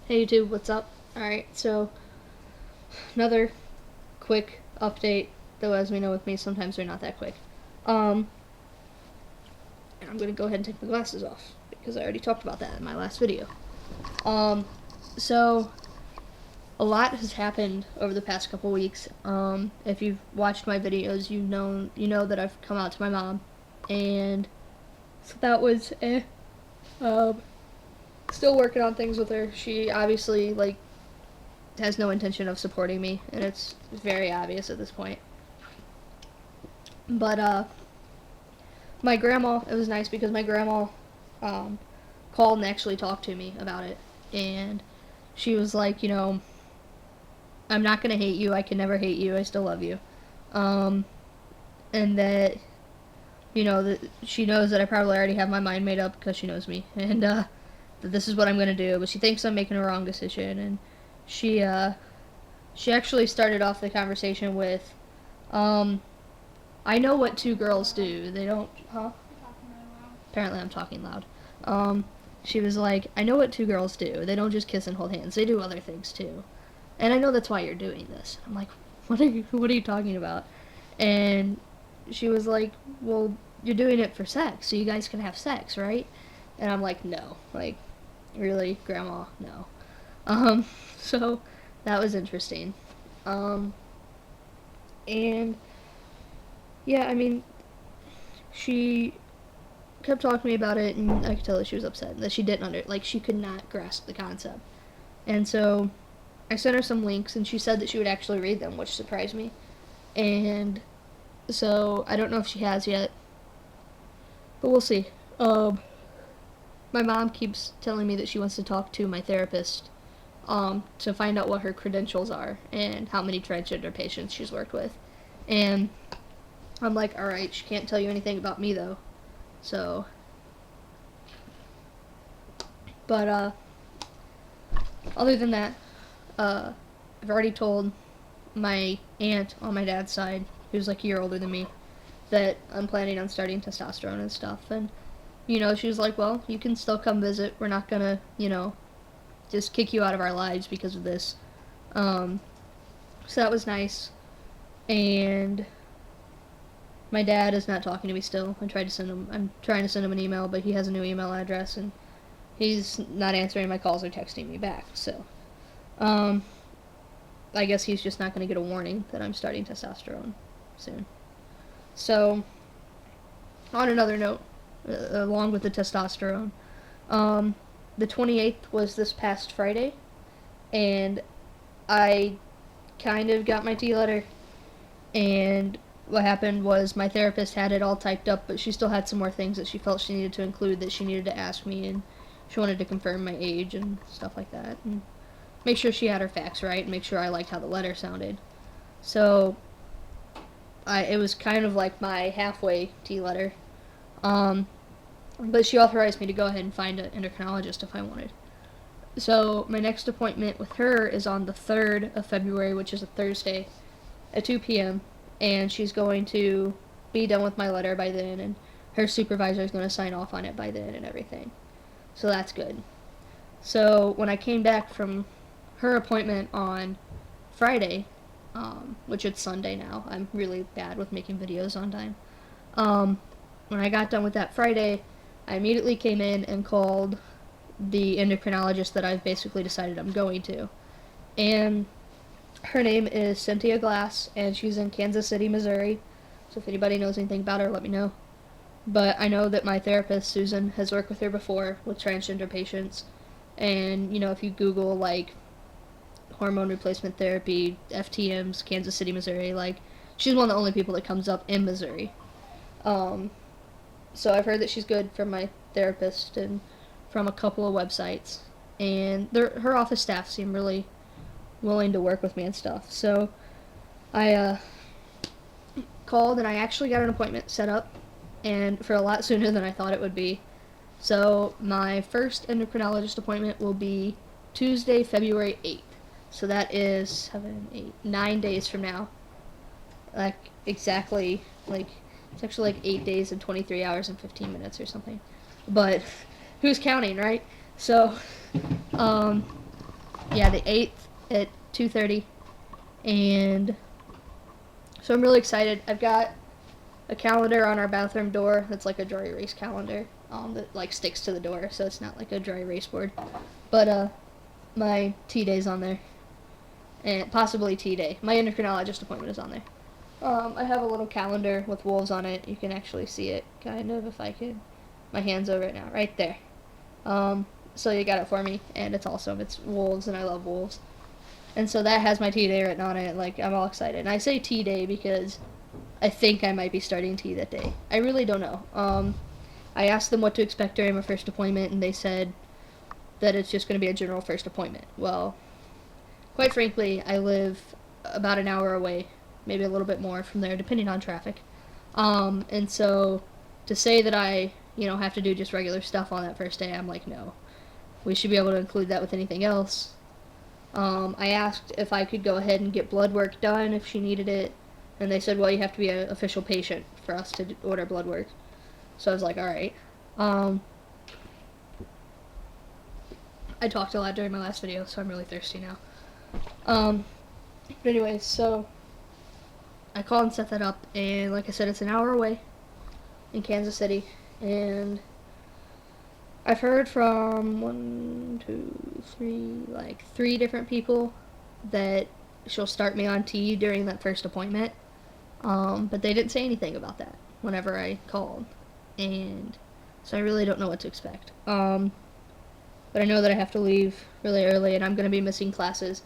Hey YouTube, what's up? Alright, so another quick update, though as we know with me, sometimes they're not that quick. And I'm gonna go ahead and take my glasses off because I already talked about that in my last video. Um, so a lot has happened over the past couple weeks. If you've watched my videos, you know that I've come out to my mom, and so that was still working on things with her. She obviously has no intention of supporting me, and it's very obvious at this point. But my grandma, it was nice because my grandma um, called and actually talked to me about it, and she was like, I'm not gonna hate you. I can never hate you. I still love you, um, and that that she knows that I probably already have my mind made up because she knows me, and that this is what I'm gonna do. But she thinks I'm making a wrong decision, and she she actually started off the conversation with, um, I know what two girls do. They don't, huh? Apparently I'm talking loud. Um, she was like, I know what two girls do. They don't just kiss and hold hands. They do other things too. And I know that's why you're doing this. I'm like, what are you talking about? And she was like, well, you're doing it for sex, so you guys can have sex, right? And I'm like, no. Like, really, Grandma? No. Um, so that was interesting. Um, and yeah, I mean, she kept talking to me about it, and I could tell that she was upset, that she didn't she could not grasp the concept. And so I sent her some links, and she said that she would actually read them, which surprised me. And so I don't know if she has yet, but we'll see. My mom keeps telling me that she wants to talk to my therapist to find out what her credentials are and how many transgender patients she's worked with. And I'm like, alright, she can't tell you anything about me though. So, but other than that, I've already told my aunt on my dad's side, who's like a year older than me, that I'm planning on starting testosterone and stuff. And, she was like, well, you can still come visit. We're not gonna, just kick you out of our lives because of this. Um, so that was nice. And my dad is not talking to me still. I'm trying to send him an email, but he has a new email address, and he's not answering my calls or texting me back. So, um, I guess he's just not going to get a warning that I'm starting testosterone soon. So, on another note, along with the testosterone, um, the 28th was this past Friday, and I kind of got my T letter, and what happened was my therapist had it all typed up, but she still had some more things that she felt she needed to include that she needed to ask me, and she wanted to confirm my age and stuff like that, and make sure she had her facts right, and make sure I liked how the letter sounded. So, it was kind of like my halfway T letter. But she authorized me to go ahead and find an endocrinologist if I wanted. So my next appointment with her is on the 3rd of February, which is a Thursday, at 2 p.m. And she's going to be done with my letter by then, and her supervisor is going to sign off on it by then and everything. So that's good. So when I came back from her appointment on Friday, which it's Sunday now, I'm really bad with making videos on time. When I got done with that Friday, I immediately came in and called the endocrinologist that I've basically decided I'm going to. And her name is Cynthia Glass, and she's in Kansas City, Missouri. So if anybody knows anything about her, let me know. But I know that my therapist, Susan, has worked with her before with transgender patients. And, if you Google, hormone replacement therapy, FTMs, Kansas City, Missouri, she's one of the only people that comes up in Missouri. So I've heard that she's good from my therapist and from a couple of websites. And her office staff seem really willing to work with me and stuff. So I called, and I actually got an appointment set up, and for a lot sooner than I thought it would be. So my first endocrinologist appointment will be Tuesday, February 8th. So that is 7, 8, 9 days from now. Exactly, it's actually 8 days and 23 hours and 15 minutes or something. But who's counting, right? So, yeah, the 8th at 2:30, and so I'm really excited. I've got a calendar on our bathroom door that's like a dry erase calendar that like sticks to the door, so it's not like a dry erase board. But my T day's on there, and possibly T day. My endocrinologist appointment is on there. I have a little calendar with wolves on it. You can actually see it, kind of, if I could. My hand's over it now, right there. So you got it for me, and it's awesome. It's wolves, and I love wolves. And so that has my T day written on it. Like, I'm all excited. And I say T day because I think I might be starting T that day. I really don't know. I asked them what to expect during my first appointment, and they said that it's just going to be a general first appointment. Well, quite frankly, I live about an hour away, maybe a little bit more from there, depending on traffic. And so to say that I, have to do just regular stuff on that first day, I'm like, no. We should be able to include that with anything else. I asked if I could go ahead and get blood work done if she needed it, and they said, well, you have to be an official patient for us to order blood work. So I was like, all right. I talked a lot during my last video, so I'm really thirsty now. But anyways, so I called and set that up, and like I said, it's an hour away in Kansas City, and I've heard from 3 different people that she'll start me on T during that first appointment, but they didn't say anything about that whenever I called, and so I really don't know what to expect. But I know that I have to leave really early, and I'm going to be missing classes.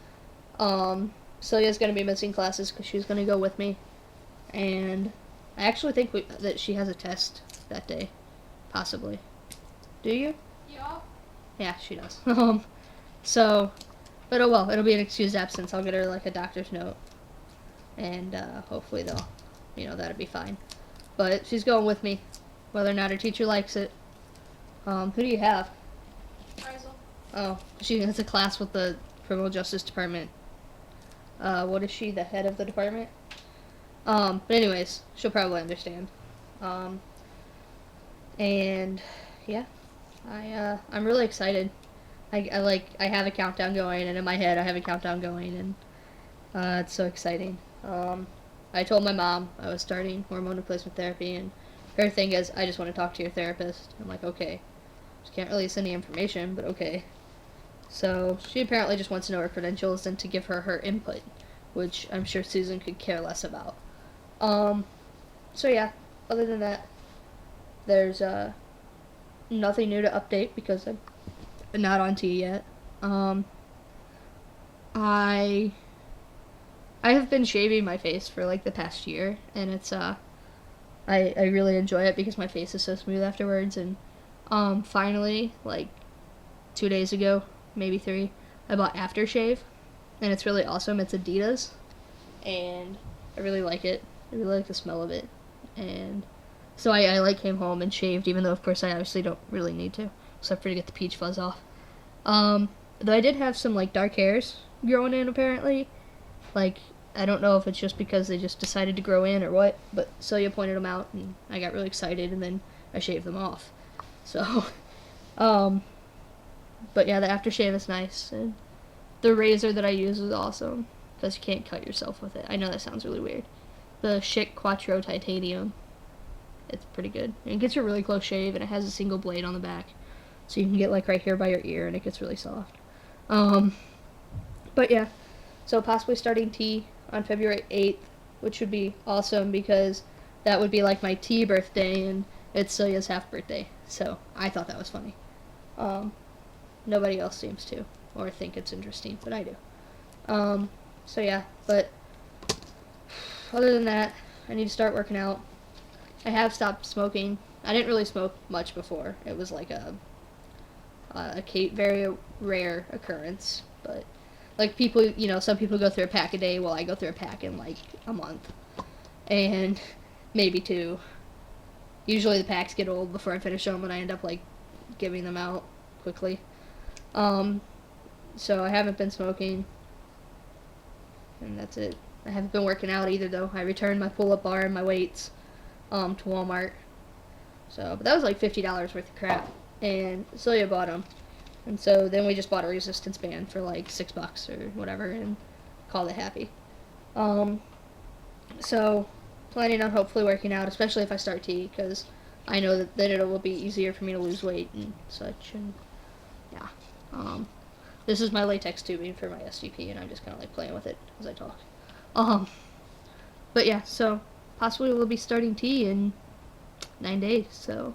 Celia's going to be missing classes because she's going to go with me, and I actually think that she has a test that day, possibly. Do you? Yeah. Yeah, she does. So, but oh well, it'll be an excused absence. I'll get her like a doctor's note, and hopefully that'll be fine. But she's going with me, whether or not her teacher likes it. Who do you have? Appraisal. Oh, she has a class with the criminal justice department. What is she, the head of the department? But anyways, she'll probably understand. And yeah, I'm really excited. I have a countdown going, and in my head I have a countdown going, and it's so exciting. I told my mom I was starting hormone replacement therapy, and her thing is, I just want to talk to your therapist. I'm like, okay. Just can't release any information, but okay. So she apparently just wants to know her credentials and to give her input, which I'm sure Susan could care less about. So yeah, other than that, there's nothing new to update because I'm not on T yet. I have been shaving my face for like the past year, and it's I really enjoy it because my face is so smooth afterwards. And finally, like 2 days ago, maybe 3, I bought aftershave, and it's really awesome. It's Adidas, and I really like it. I really like the smell of it, and so I like came home and shaved, even though of course I obviously don't really need to, except for to get the peach fuzz off. Though I did have some like dark hairs growing in apparently. Like, I don't know if it's just because they just decided to grow in or what, but Celia pointed them out, and I got really excited, and then I shaved them off. So, but yeah, the aftershave is nice, and the razor that I use is awesome, because you can't cut yourself with it. I know that sounds really weird. The Schick Quattro Titanium. It's pretty good. And it gets you a really close shave, and it has a single blade on the back, so you can get like right here by your ear, and it gets really soft. But yeah, so possibly starting T on February 8th, which would be awesome because that would be like my T birthday, and it's Celia's half birthday. So I thought that was funny. Nobody else seems to, or think it's interesting, but I do. So yeah, but other than that, I need to start working out. I have stopped smoking. I didn't really smoke much before. It was like a very rare occurrence, but like people, some people go through a pack a day. Well, I go through a pack in like a month, and maybe 2. Usually the packs get old before I finish them, and I end up like giving them out quickly. So I haven't been smoking, and that's it. I haven't been working out either, though. I returned my pull-up bar and my weights to Walmart. So, but that was like $50 worth of crap, and Celia bought them. And so then we just bought a resistance band for like $6 or whatever and called it happy. Um, so planning on hopefully working out, especially if I start T, because I know that it will be easier for me to lose weight and such. And yeah, this is my latex tubing for my SGP, and I'm just kind of like playing with it as I talk. Um, but yeah, so possibly we'll be starting T in 9 days. So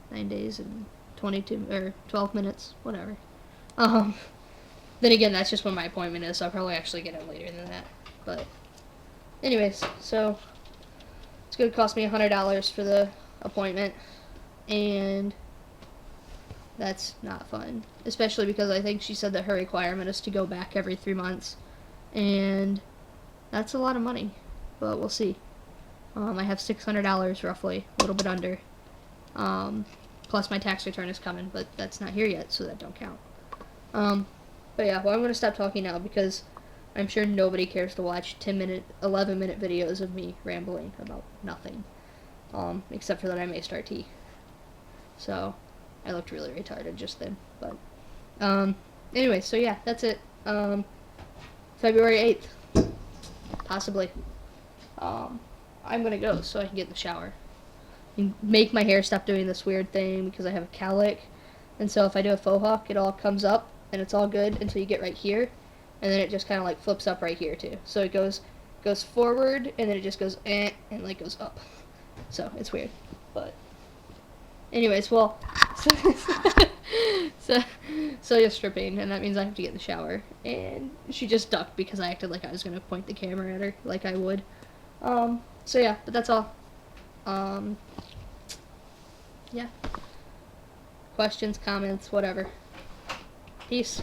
9 days and 22 or 12 minutes, whatever. Um, then again, that's just when my appointment is, so I'll probably actually get it later than that. But anyways, so it's going to cost me $100 for the appointment, and that's not fun. Especially because I think she said that her requirement is to go back every 3 months, and that's a lot of money, but we'll see. I have $600 roughly, a little bit under. Plus my tax return is coming, but that's not here yet, so that don't count. But yeah, well, I'm going to stop talking now because I'm sure nobody cares to watch 10-minute, 11-minute videos of me rambling about nothing. Except for that I may start T. So, I looked really retarded just then. But, anyway, so yeah, that's it. February 8th. Possibly. I'm going to go so I can get in the shower. And make my hair stop doing this weird thing because I have a cowlick. And so if I do a faux hawk, it all comes up and it's all good until you get right here. And then it just kind of like flips up right here too. So it goes forward and then it just goes and like goes up. So it's weird. But anyways, well, so you're stripping, and that means I have to get in the shower. And she just ducked because I acted like I was gonna point the camera at her like I would. So yeah, but that's all. Yeah. Questions, comments, whatever. Peace.